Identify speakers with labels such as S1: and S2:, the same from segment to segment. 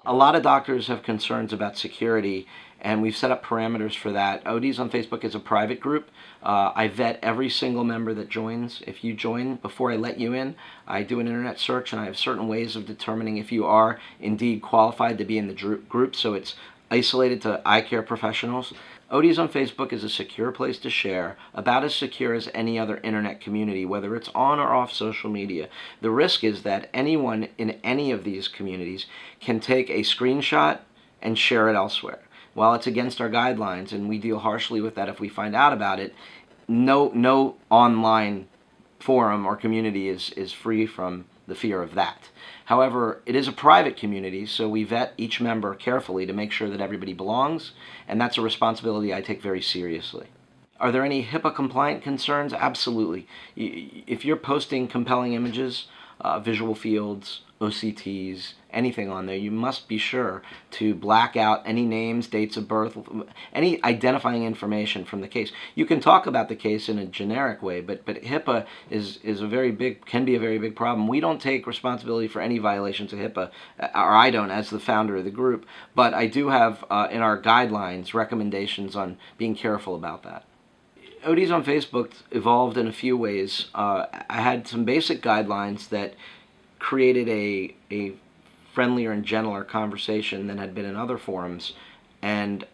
S1: A lot of doctors have concerns about security, and we've set up parameters for that. ODs on Facebook is a private group. I vet every single member that joins. If you join, before I let you in, I do an internet search, and I have certain ways of determining if you are indeed qualified to be in the group, so it's isolated to eye care professionals. ODs on Facebook is a secure place to share, about as secure as any other internet community, whether it's on or off social media. The risk is that anyone in any of these communities can take a screenshot and share it elsewhere. While it's against our guidelines, and we deal harshly with that if we find out about it, no online forum or community is free from the fear of that. However, it is a private community, so we vet each member carefully to make sure that everybody belongs, and that's a responsibility I take very seriously. Are there any HIPAA compliant concerns? Absolutely. If you're posting compelling images, visual fields, OCTs, anything on there, you must be sure to black out any names, dates of birth, any identifying information from the case. You can talk about the case in a generic way, but HIPAA can be a very big problem. We don't take responsibility for any violations of HIPAA, or I don't as the founder of the group, but I do have in our guidelines recommendations on being careful about that. ODs on Facebook evolved in a few ways. I had some basic guidelines that created a friendlier and gentler conversation than had been in other forums. And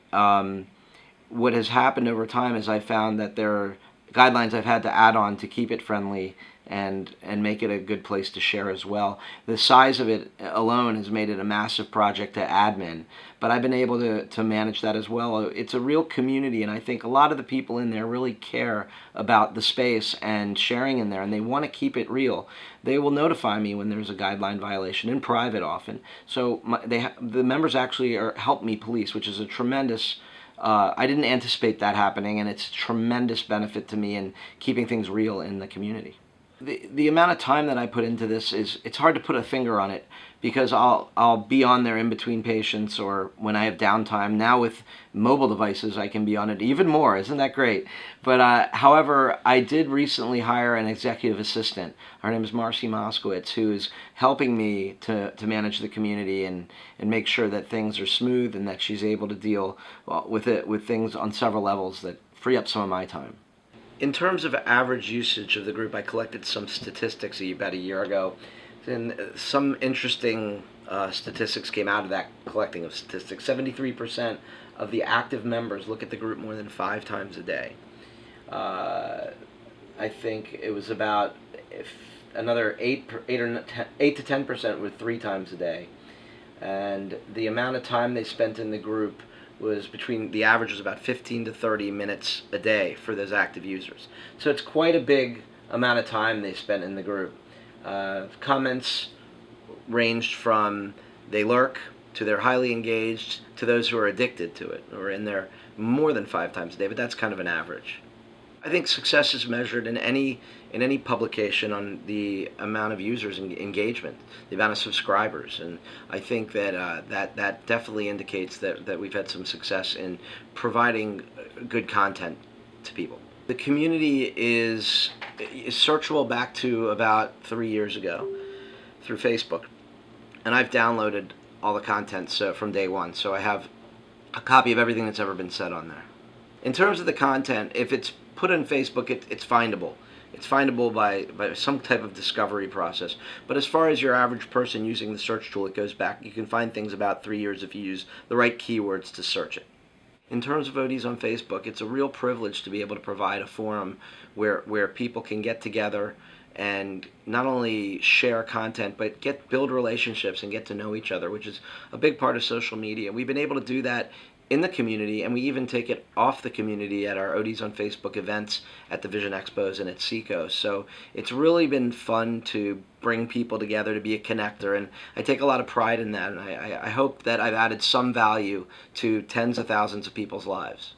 S1: what has happened over time is I found that there are guidelines I've had to add on to keep it friendly and make it a good place to share as well. The size of it alone has made it a massive project to admin, but I've been able to manage that as well. It's a real community, and I think a lot of the people in there really care about the space and sharing in there, and they want to keep it real. They will notify me when there's a guideline violation, in private often. So the members actually help me police, which is a tremendous I didn't anticipate that happening, and it's a tremendous benefit to me in keeping things real in the community. The amount of time that I put into this it's hard to put a finger on it, because I'll be on there in between patients or when I have downtime. Now with mobile devices, I can be on it even more. Isn't that great? But however, I did recently hire an executive assistant. Her name is Marcy Moskowitz, who is helping me to manage the community and make sure that things are smooth and that she's able to deal with things on several levels that free up some of my time. In terms of average usage of the group, I collected some statistics about a year ago, and some interesting statistics came out of that collecting of statistics. 73% of the active members look at the group more than 5 times a day. I think it was about another 8 to 10% were 3 times a day, and the amount of time they spent in the group was the average was about 15 to 30 minutes a day for those active users. So it's quite a big amount of time they spent in the group. Comments ranged from they lurk to they're highly engaged to those who are addicted to it or in there more than 5 times a day, but that's kind of an average. I think success is measured in any publication on the amount of users and engagement, the amount of subscribers, and I think that that definitely indicates that we've had some success in providing good content to people. The community is searchable back to about 3 years ago through Facebook, and I've downloaded all the content from day one, so I have a copy of everything that's ever been said on there. In terms of the content, if it's put on Facebook, it's findable. It's findable by some type of discovery process. But as far as your average person using the search tool, it goes back. You can find things about 3 years if you use the right keywords to search it. In terms of ODs on Facebook, it's a real privilege to be able to provide a forum where people can get together and not only share content, but build relationships and get to know each other, which is a big part of social media. We've been able to do that in the community, and we even take it off the community at our ODs on Facebook events at the Vision Expos and at Seco. So it's really been fun to bring people together, to be a connector, and I take a lot of pride in that, and I hope that I've added some value to tens of thousands of people's lives.